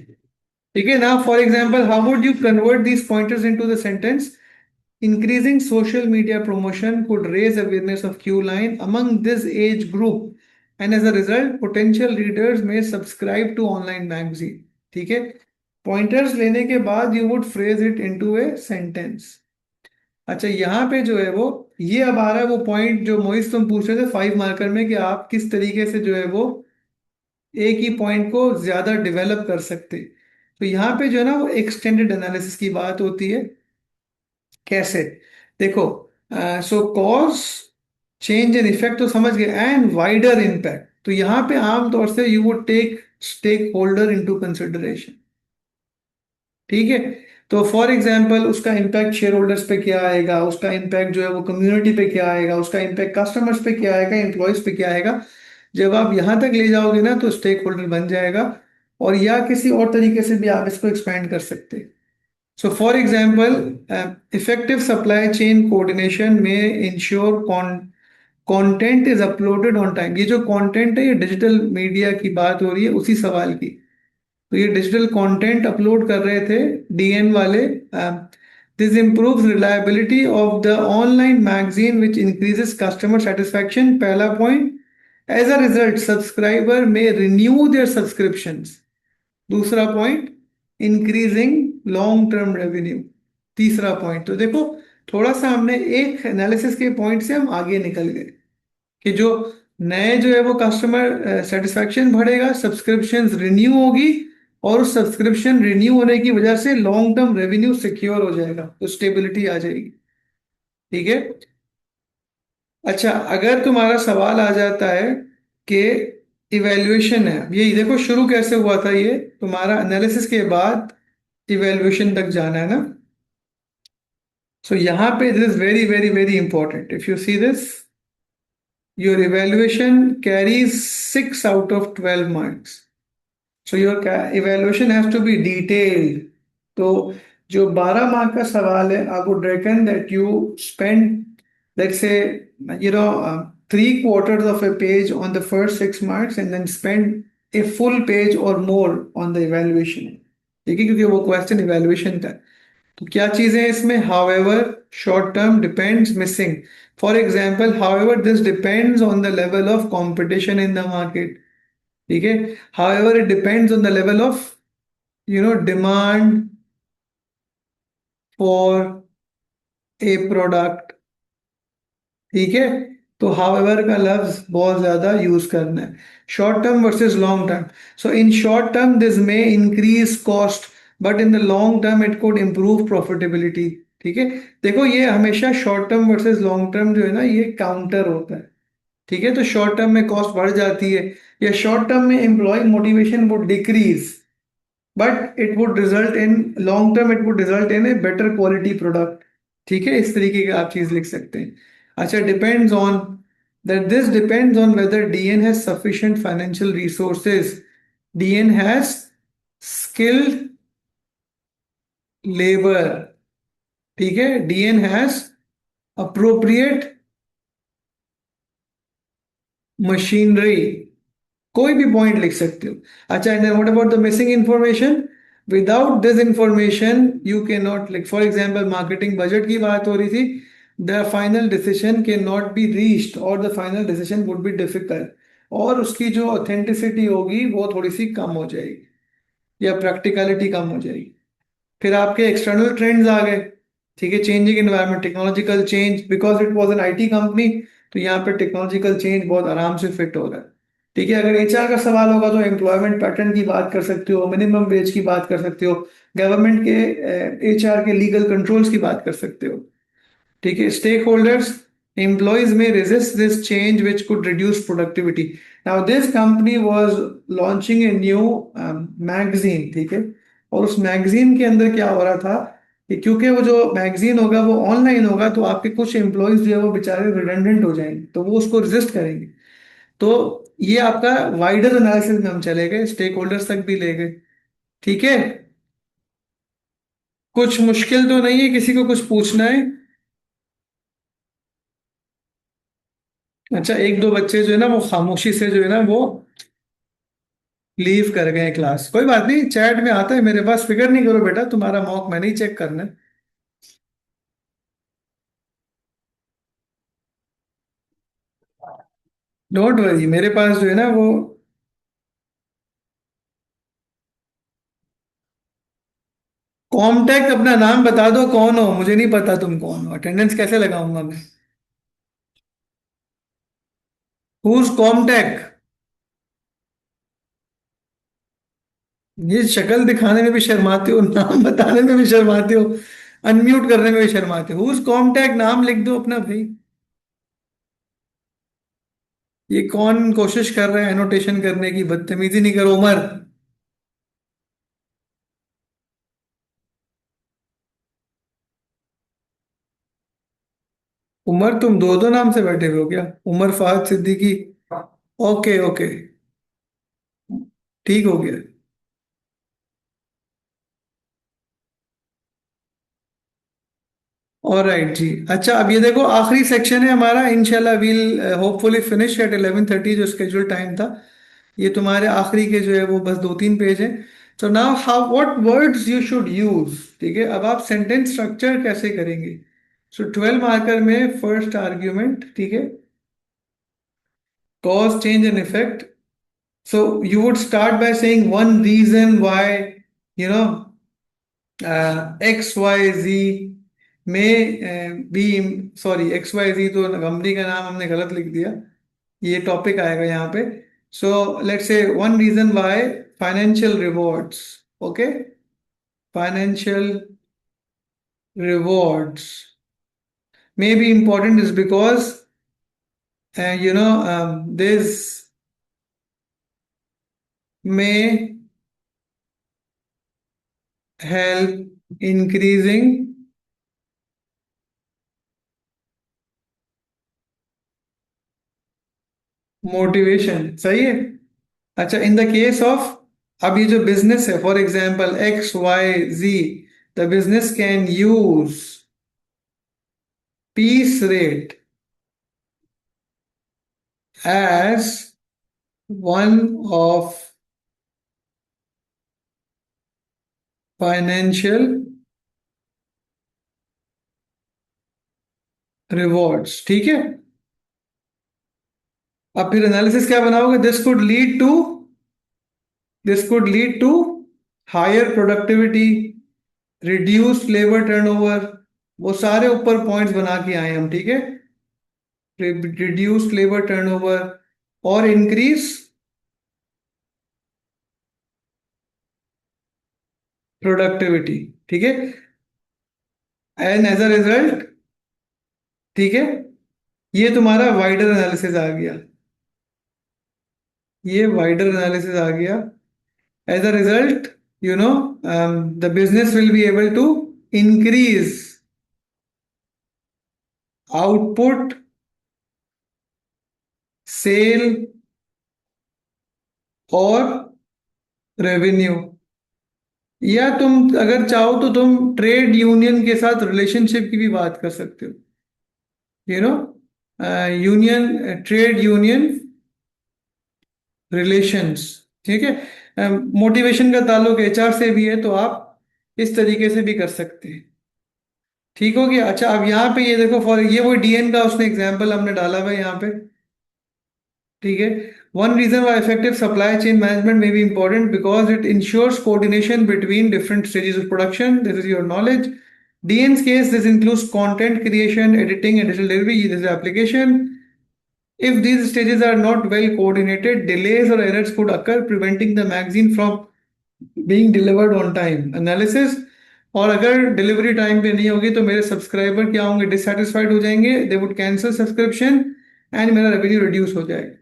ठीक है ना। For example, how would you convert these pointers into the sentence? Increasing social media promotion could raise awareness of Q line among this age group, and as a result, potential readers may subscribe to online magazine. ठीक है। Pointers लेने के बाद you would phrase it into a sentence. अच्छा यहाँ पे जो है वो, ये अब आ रहा है वो पॉइंट जो मोहित तुम पूछ रहे थे 5 मार्कर में, कि आप किस तरीके से जो है वो एक ही पॉइंट को ज्यादा डेवलप कर सकते। तो यहाँ पे जो है ना वो एक्सटेंडेड एनालिसिस की बात होती है। कैसे? देखो, show cause, change and effect तो समझ गए, एंड वाइडर इम्पैक्ट। तो यहाँ पे आमतौर से you would take stakeholder into consideration. ठीक है। तो फॉर एग्जाम्पल उसका इम्पैक्ट शेयर होल्डर्स पे क्या आएगा, उसका इम्पैक्ट जो है वो कम्युनिटी पे क्या आएगा, उसका इम्पैक्ट कस्टमर्स पे क्या आएगा, एम्प्लॉयज पे क्या आएगा। जब आप यहां तक ले जाओगे ना तो स्टेक होल्डर बन जाएगा। और या किसी और तरीके से भी आप इसको एक्सपेंड कर सकते हैं। So for example, effective supply chain coordination में ensure content is uploaded on time. ये जो कंटेंट है ये डिजिटल मीडिया की बात हो रही है, उसी सवाल की। तो ये डिजिटल कंटेंट अपलोड कर रहे थे डीएन वाले। This improves reliability of the online magazine which increases customer satisfaction, पहला point. As a result subscriber में renew their subscriptions, दूसरा point. Increasing long term revenue, तीसरा पॉइंट। तो देखो, थोड़ा सा हमने एक एनालिसिस के पॉइंट से हम आगे निकल गए कि जो नए जो है वो कस्टमर सेटिस्फैक्शन बढ़ेगा, सब्सक्रिप्शन रिन्यू होगी, और उस सब्सक्रिप्शन रिन्यू होने की वजह से लॉन्ग टर्म रेवेन्यू सिक्योर हो जाएगा, तो स्टेबिलिटी आ जाएगी। ठीक है। अच्छा, अगर तुम्हारा सवाल आ जाता है कि इवैल्यूएशन है, ये देखो शुरू कैसे हुआ था, ये तुम्हारा एनालिसिस के बाद इवैल्यूएशन तक जाना है ना। सो यहाँ पे this is very very very important. If you see this, your evaluation carries 6 out of 12 marks. So your evaluation has to be detailed. तो जो 12 मार्क का सवाल है, I would reckon that you spend, let's say, three-quarters of a page on the first 6 marks and then spend a full page or more on the evaluation. ठीक है, क्योंकि वो question evaluation का है। तो क्या चीजें हैं इसमें? However, short term, depends, missing. For example, however this depends on the level of competition in the market. ठीक है। However it depends on the level of demand for a product. ठीक है। तो हाउएवर का लफ्ज बहुत ज्यादा यूज करना है। Short term versus long term. So in short term this में increase cost, but in the long term it could improve profitability. ठीक है। देखो, ये हमेशा short term versus long term जो है ना, ये काउंटर होता है। ठीक है। तो शॉर्ट टर्म में कॉस्ट बढ़ जाती है, या शॉर्ट टर्म में employ motivation would decrease, but it would result in long term, it would result in a better quality product. ठीक है, इस तरीके का आप चीज लिख सकते हैं। अच्छा, depends on, that this depends on whether DN has sufficient financial resources, DN has skilled labour. ठीक है, डीएन हैज अप्रोप्रिएट मशीनरी, कोई भी पॉइंट लिख सकते हो। अच्छा, and what about the missing information? Without this information you can not, like for example marketing budget की बात हो रही थी, the final decision can not be reached, और the final decision would be difficult, और उसकी जो ऑथेंटिसिटी होगी वो थोड़ी सी कम हो जाएगी, या प्रैक्टिकलिटी कम हो जाएगी। फिर आपके एक्सटर्नल ट्रेंड्स आ गए। ठीक है, changing environment, technological change, because it was an IT company, तो यहाँ पे टेक्नोलॉजिकल चेंज बहुत आराम से फिट हो रहा है। ठीक है। अगर एचआर का सवाल होगा तो एम्प्लॉयमेंट पैटर्न की बात कर सकते हो, मिनिमम वेज की बात कर सकते हो, गवर्नमेंट के एचआर के लीगल कंट्रोल्स की बात कर सकते हो। ठीक है। स्टेक होल्डर्स, एम्प्लॉयज में resist this change which could reduce productivity. Now this company was launching a new magazine। ठीक है। और उस मैगजीन के अंदर क्या हो रहा था कि क्योंकि वो जो मैगजीन होगा वो ऑनलाइन होगा, तो आपके कुछ एम्प्लॉयज जो है वो बेचारे रिडंडेंट हो जाएंगे, तो वो उसको रेजिस्ट करेंगे। तो ये आपका वाइडर एनालिसिस में हम चले गए, स्टेक होल्डर्स तक भी ले गए। ठीक है। कुछ मुश्किल तो नहीं है? किसी को कुछ पूछना है? अच्छा, एक दो बच्चे जो है ना वो खामोशी से जो है ना वो लीव कर गए क्लास। कोई बात नहीं, चैट में आता है मेरे पास, फिक्र नहीं करो बेटा, तुम्हारा मॉक मैंने ही चेक करना है। डोंट वरी, मेरे पास जो है ना वो कॉमटेक अपना नाम बता दो, कौन हो? मुझे नहीं पता तुम कौन हो, अटेंडेंस कैसे लगाऊंगा मैं? हुज कॉमटेक? ये शक्ल दिखाने में भी शर्माते हो, नाम बताने में भी शर्माते हो, अनम्यूट करने में भी शर्माते हो। हुज कॉमटेक नाम लिख दो अपना भाई। ये कौन कोशिश कर रहा है एनोटेशन करने की? बदतमीजी नहीं करो उमर। उमर, तुम दो दो नाम से बैठे हुए हो क्या? उमर फहद सिद्दीकी? ओके ओके, ठीक हो गया। ऑलराइट जी। अच्छा, अब ये देखो आखिरी सेक्शन है हमारा, इंशाल्लाह वील होपफुली फिनिश एट 11:30 जो स्केड्यूल टाइम था। ये तुम्हारे आखिरी के जो है वो बस दो तीन पेज हैं। तो now how what words you should use. ठीक है, अब आप सेंटेंस स्ट्रक्चर कैसे करेंगे? सो 12 मार्कर में फर्स्ट आर्ग्यूमेंट, ठीक है, cause, change and effect. So you would start by saying one reason why, you know, X Y Z में बी, सॉरी एक्स वाई जी तो कंपनी का नाम हमने गलत लिख दिया, ये टॉपिक आएगा यहाँ पे। So let's say one reason why financial rewards, okay, financial rewards may be important is because this may help increasing motivation. सही है। अच्छा, इन द केस ऑफ, अब ये जो बिजनेस है, for example X Y Z, the business can use piece rate as one of financial rewards. ठीक है, अब फिर एनालिसिस क्या बनाओगे? This could lead to higher productivity, reduce labour turnover, वो सारे ऊपर पॉइंट्स बना के आए हम। ठीक है, रिड्यूस लेबर टर्नओवर और इंक्रीज प्रोडक्टिविटी। ठीक है, एंड एज अ रिजल्ट, ठीक है, ये तुम्हारा वाइडर एनालिसिस आ गया, ये वाइडर एनालिसिस आ गया। As a result, you know, the business will be able to increase output, sale और रेवेन्यू। या तुम अगर चाहो तो तुम ट्रेड यूनियन के साथ रिलेशनशिप की भी बात कर सकते हो, you know, union, trade union relations. ठीक है, मोटिवेशन का ताल्लुक एचआर से भी है, तो आप इस तरीके से भी कर सकते हैं। ठीक हो गया। अच्छा, अब यहाँ पे ये देखो, फॉर ये वो डीएन का उसने एग्जाम्पल हमने डाला हुआ है यहाँ पे। ठीक है, one reason why effective supply chain management में be important because it ensures coordination between different stages of production, this is your knowledge. DN's case, this includes content creation, editing, and digital delivery. This is application. If these stages are not well coordinated, delays or errors could occur, preventing the magazine from being delivered on time. Analysis, और अगर delivery time पे नहीं होगी तो मेरे subscriber क्या होंगे? Dissatisfied हो जाएंगे, they would cancel subscription and मेरा रेवेन्यू रिड्यूस हो जाएगा।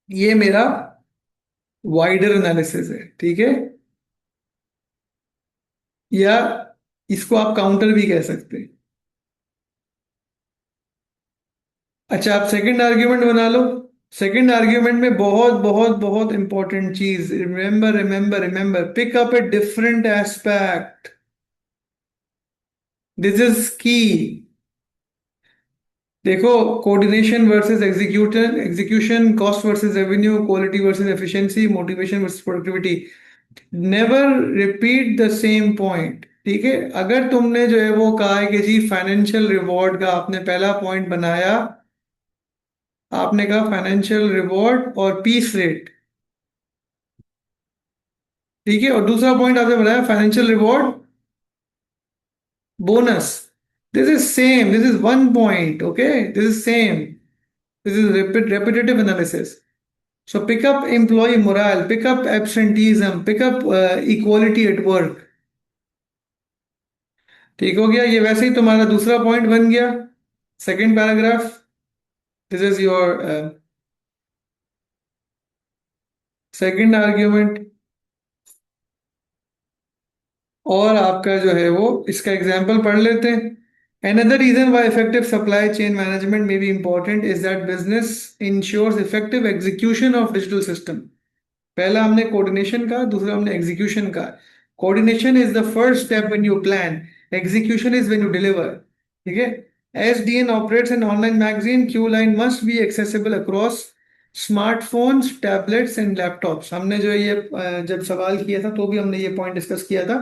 ये मेरा वाइडर एनालिसिस है। ठीक है, या इसको आप काउंटर भी कह सकते हैं। अच्छा, आप सेकंड आर्ग्यूमेंट बना लो। सेकंड आर्ग्यूमेंट में बहुत बहुत बहुत इंपॉर्टेंट चीज, remember remember remember, pick up a different aspect, this is key. देखो, coordination versus execution, execution, cost versus revenue, quality versus efficiency, motivation versus productivity. Never repeat the same point. ठीक है, अगर तुमने जो है वो कहा है कि जी फाइनेंशियल रिवॉर्ड का आपने पहला पॉइंट बनाया, आपने कहा फाइनेंशियल रिवॉर्ड और पीस रेट, ठीक है, और दूसरा पॉइंट आपने बताया financial reward, bonus, this is same, this is one point, okay, this is same, this is repetitive analysis. So pick up employee morale, pick up absenteeism, pick up equality at work. ठीक हो गया, ये वैसे ही तुम्हारा दूसरा point बन गया, second paragraph, this is your second argument. और आपका जो है वो इसका एग्जाम्पल पढ़ लेते हैं। Another reason why effective supply chain management may be important is that business ensures effective execution of digital system. पहला हमने कोऑर्डिनेशन का, दूसरा हमने एग्जीक्यूशन का। Coordination is the first step when you plan, execution is when you deliver. ठीक है, S D N operates an online magazine, Q line must be accessible across smartphones, tablets and laptops. हमने जो ये जब सवाल किया था तो भी हमने ये पॉइंट डिस्कस किया था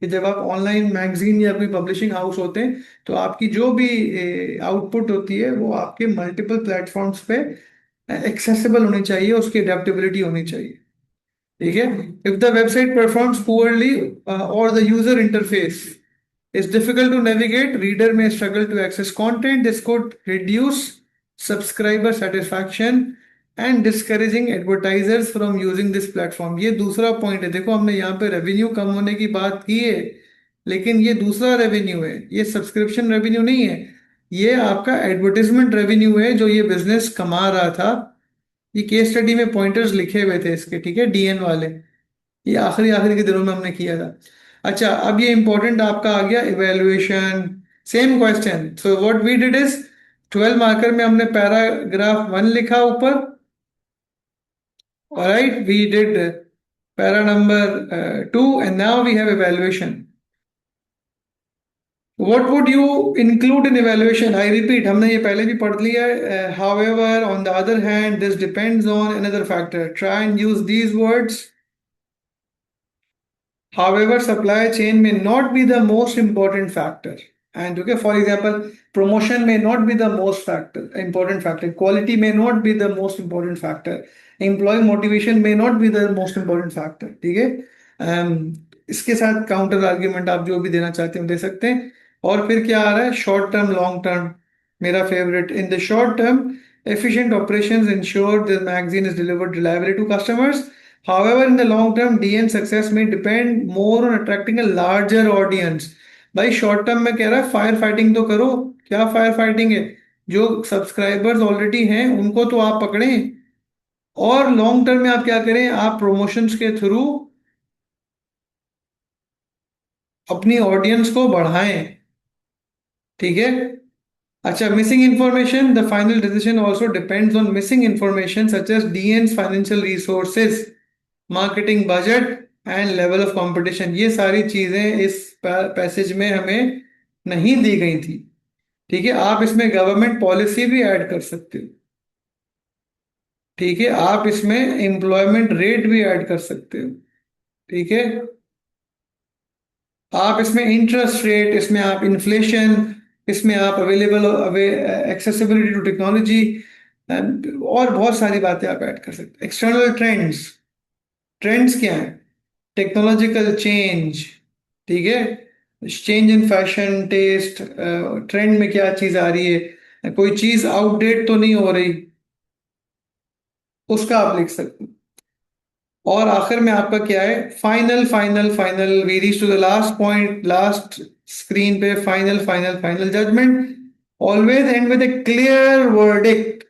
कि जब आप ऑनलाइन मैगजीन या कोई पब्लिशिंग हाउस होते हैं तो आपकी जो भी आउटपुट होती है वो आपके मल्टीपल प्लेटफॉर्म्स पे एक्सेसिबल होनी चाहिए, उसकी अडेप्टेबिलिटी होनी चाहिए। ठीक है, if the website performs poorly और the user interface is difficult to navigate, reader may struggle to access content. This could reduce subscriber satisfaction and discouraging advertisers from using this platform. ये दूसरा point है, देखो हमने यहाँ पे revenue कम होने की बात की है, लेकिन ये दूसरा रेवेन्यू है, ये सब्सक्रिप्शन रेवेन्यू नहीं है, ये आपका एडवर्टाइजमेंट रेवेन्यू है जो ये बिजनेस कमा रहा था। ये केस स्टडी में पॉइंटर्स लिखे हुए थे इसके, ठीक है, डीएन वाले, ये आखिरी आखिरी के दिनों में हमने किया था। अच्छा, अब ये इंपॉर्टेंट आपका आ गया evaluation, same question. So what we did is 12 marker में हमने पैराग्राफ 1 लिखा ऊपर, alright, we did para number 2 and now we have evaluation. What would you include in evaluation? I repeat, हमने ये पहले भी पढ़ लिया है. However, on the other hand, this depends on another factor. Try and use these words. However, supply chain may not be the most important factor. And okay, for example, promotion may not be the most important factor. Quality may not be the most important factor. Employee motivation may not be the most important factor. ठीक है, इसके साथ counter argument आप जो भी देना चाहते हैं दे सकते हैं। और फिर क्या आ रहा है, शॉर्ट टर्म लॉन्ग टर्म, मेरा favourite. In the short term, efficient operations ensure the magazine is delivered reliably to customers. However, in the long term, DN success may depend more on attracting a larger audience. भाई short term में कह रहा है fire fighting तो करो, क्या fire fighting है, जो सब्सक्राइबर्स ऑलरेडी हैं उनको तो आप पकड़ें, और लॉन्ग टर्म में आप क्या करें, आप प्रमोशंस के थ्रू अपनी ऑडियंस को बढ़ाएं। ठीक है, अच्छा, missing information, the final decision also depends on missing information such as DN's financial resources, marketing budget and level of competition. ये सारी चीजें इस पैसेज में हमें नहीं दी गई थी। ठीक है, आप इसमें गवर्नमेंट पॉलिसी भी ऐड कर सकते हो। ठीक है, आप इसमें एम्प्लॉयमेंट रेट भी ऐड कर सकते हो। ठीक है, आप इसमें इंटरेस्ट रेट, इसमें आप इन्फ्लेशन, इसमें आप अवेलेबल एक्सेसिबिलिटी टू टेक्नोलॉजी, और बहुत सारी बातें आप ऐड कर सकते हैं। एक्सटर्नल ट्रेंड्स, ट्रेंड्स क्या है, टेक्नोलॉजिकल चेंज, ठीक है, change in fashion taste, trend में क्या चीज आ रही है, कोई चीज आउटडेट तो नहीं हो रही, उसका आप लिख सकते हैं। और आखिर में आपका क्या है, final final final, we reach to the last point, last screen पे, final final final judgement, always end with a clear verdict,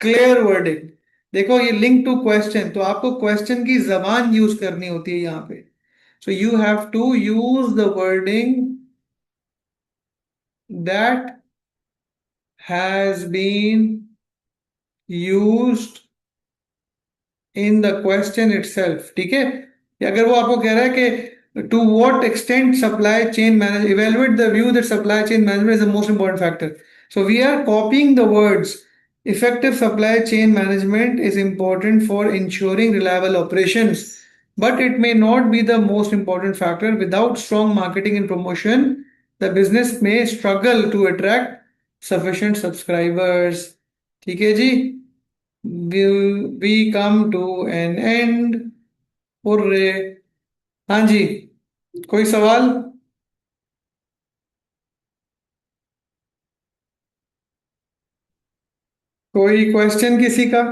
clear verdict. देखो ये लिंक टू क्वेश्चन, तो आपको क्वेश्चन की जबान यूज करनी होती है यहाँ पे। So you have to use the wording that has been used in the question itself. ठीक है, कि अगर वो आपको कह रहा है कि to what extent supply chain management, evaluate the view that supply chain management is the most important factor. So we are copying the words. Effective supply chain management is important for ensuring reliable operations, but it may not be the most important factor. Without strong marketing and promotion, the business may struggle to attract sufficient subscribers. ठीक है जी, we come to an end. Hooray! हाँ जी, कोई सवाल? कोई question किसी का?